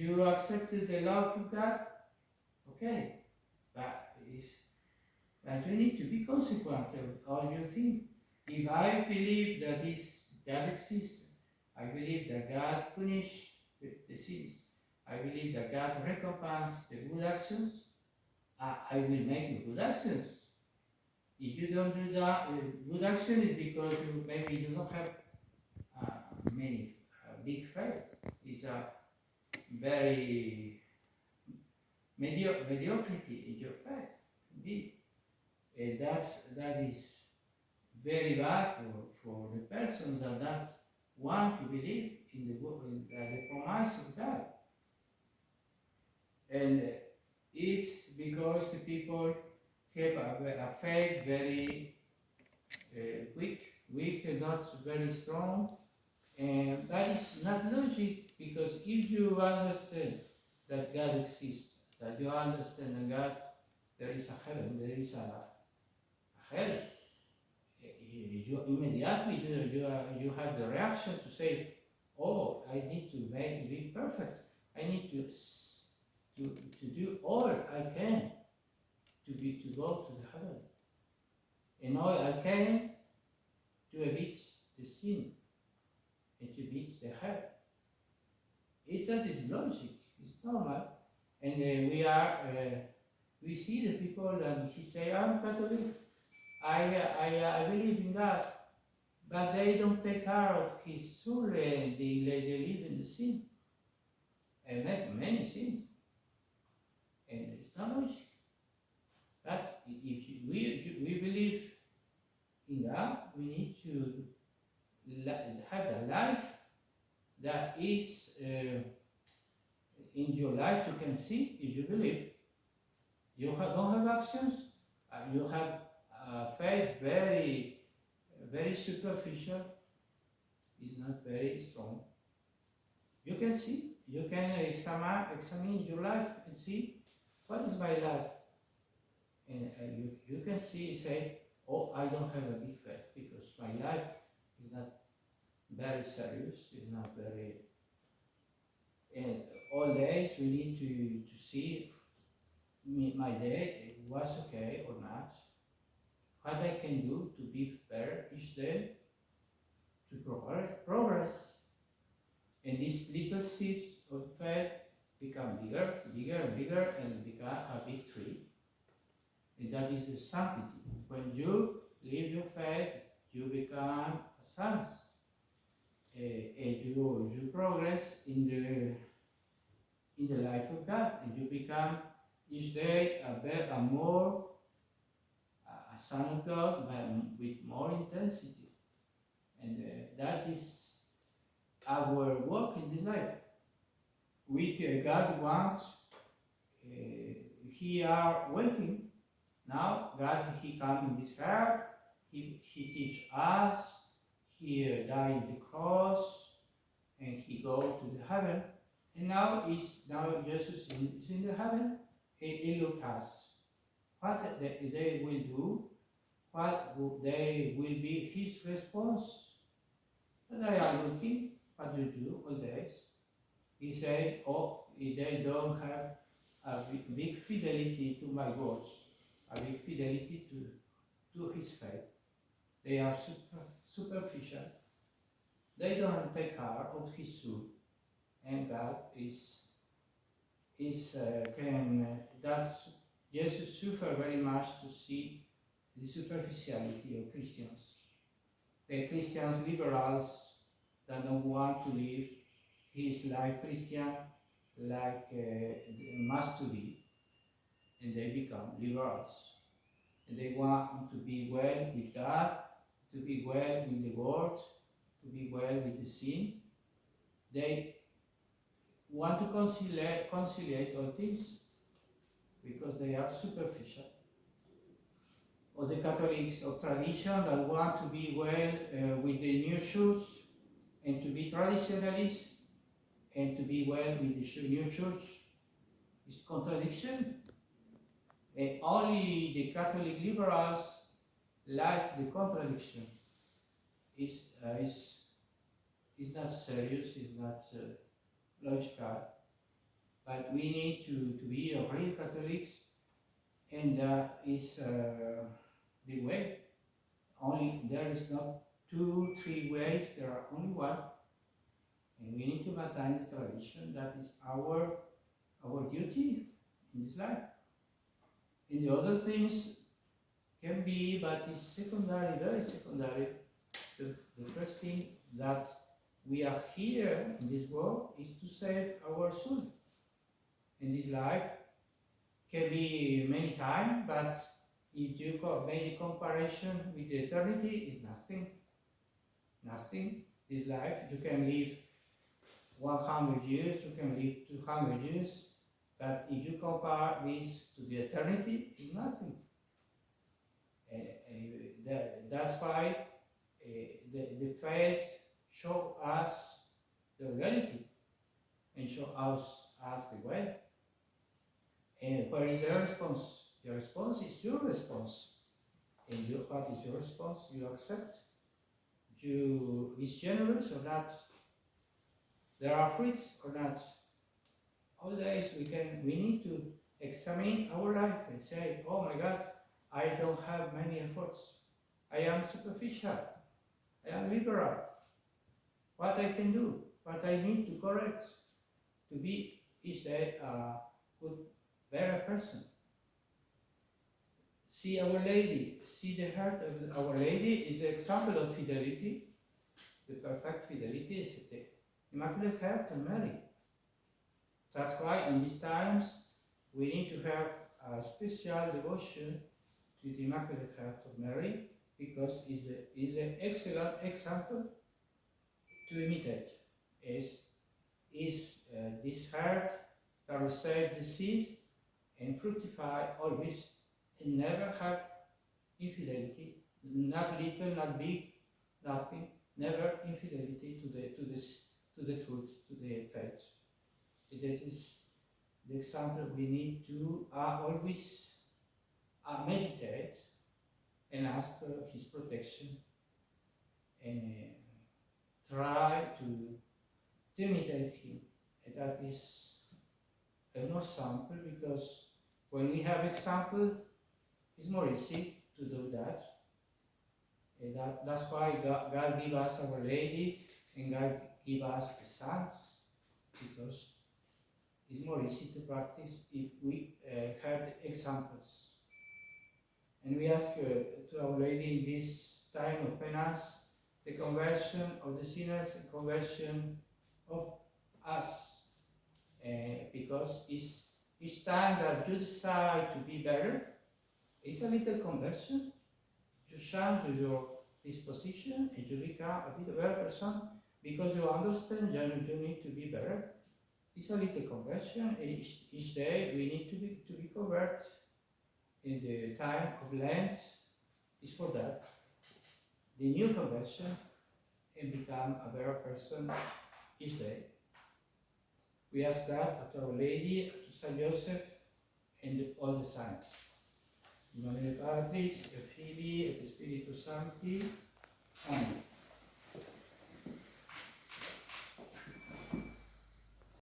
You accepted the love of God, okay, but, but you need to be consequent of all you think. If I believe that God exists, I believe that God punish the sins, I believe that God recompense the good actions, I will make good actions. If you don't do that, good action is because maybe you don't have many big faith. It's a very mediocrity in your faith. Indeed, that is very bad for the persons that don't want to believe in the promise of God. And it's because the people have a faith very weak and not very strong. And that is not logic, because if you understand that God exists, that you understand that God, there is a heaven, there is a hell, you immediately you have the reaction to say, oh, I need to be perfect. I need to do all I can to go to the heaven. And all I can to evade the sin and to beat the hell. That is logic. It's normal. And we see the people and he say, I'm Catholic. I believe in God, but they don't take care of his soul and they live in the sin and make many sins. And it's not logic. But if we believe in God, we need to have a life that is in your life. You can see if you believe. You don't have actions. You have faith very superficial. Is not very strong. You can see. You can examine your life and see what is my life. And you can see, say, oh, I don't have a big faith because my life is not very serious, is not very. And all days we need to see my day was okay or not, what I can do to be better each day, to progress. And these little seeds of faith become bigger, and become a big tree. And that is the sanctity. When you live your faith, you become a sons. And you progress in the life of God, and you become each day a more a son of God, but with more intensity. And that is our work in this life. God wants, He are waiting. Now God, He come in this earth, He teach us, He died in the cross, and He go to the heaven. And now Jesus is in the heaven. He look us. What they will do, what they will be His response. And they are looking, what do you do all days? He said, oh, they don't have a big fidelity to my words, a big fidelity to His faith. They are superficial. They don't take care of His soul. And God that's Jesus suffered very much to see the superficiality of Christians. The Christians, liberals, that don't want to live his life Christian like must to be, and they become liberals. And they want to be well with God, to be well with the world, to be well with the sin. They want to conciliate all things because they are superficial. Or the Catholics of tradition that want to be well with the new church and to be traditionalist and to be well with the new church is contradiction. And only the Catholic liberals like the contradiction. Is not serious, is not logical. but we need to be a real Catholics, and that is the way. Only there is not 2, 3 ways, there are only one, and we need to maintain the tradition. That is our duty in this life. And the other things can be, but it's secondary, very secondary. The first thing that we are here in this world is to save our soul. In this life can be many times, but if you make a comparison with the eternity, it's nothing. Nothing. This life, you can live 100 years, you can live 200 years, but if you compare this to the eternity, it's nothing. That's why the faith shows us the reality and shows us the way. And where is the response? The response is your response. And what is your response? You accept. You is generous or not? There are fruits or not? Always we need to examine our life and say, oh my God, I don't have many efforts. I am superficial. I am liberal. What I can do, what I need to correct, to be each day a good, better person. See Our Lady, see the heart of Our Lady is an example of fidelity. The perfect fidelity is the Immaculate Heart of Mary. That's why in these times we need to have a special devotion to the Immaculate Heart of Mary, because it's an excellent example to imitate. Is this heart that receive the seed and fructify always, and never have infidelity, not little, not big, nothing, never infidelity to the truth, to the faith. That is the example we need to always meditate and ask His protection, and try to imitate Him. And that is an example, because when we have example, it's more easy to do that. And that's why God gave us Our Lady, and God gave us the saints, because it's more easy to practice if we have examples. And we ask to Our Lady in this time of penance, the conversion of the sinners, the conversion of us, because it's each time that you decide to be better, it's a little conversion. You change your disposition and you become a bit better person, because you understand you need to be better. It's a little conversion. Each day we need to be converted. In the time of Lent is for that. The new conversion, and become a better person each day. We ask that to Our Lady, to Saint Joseph, and all the saints. In nome Patris, et Filii, et Spiritus Sancti. Amen.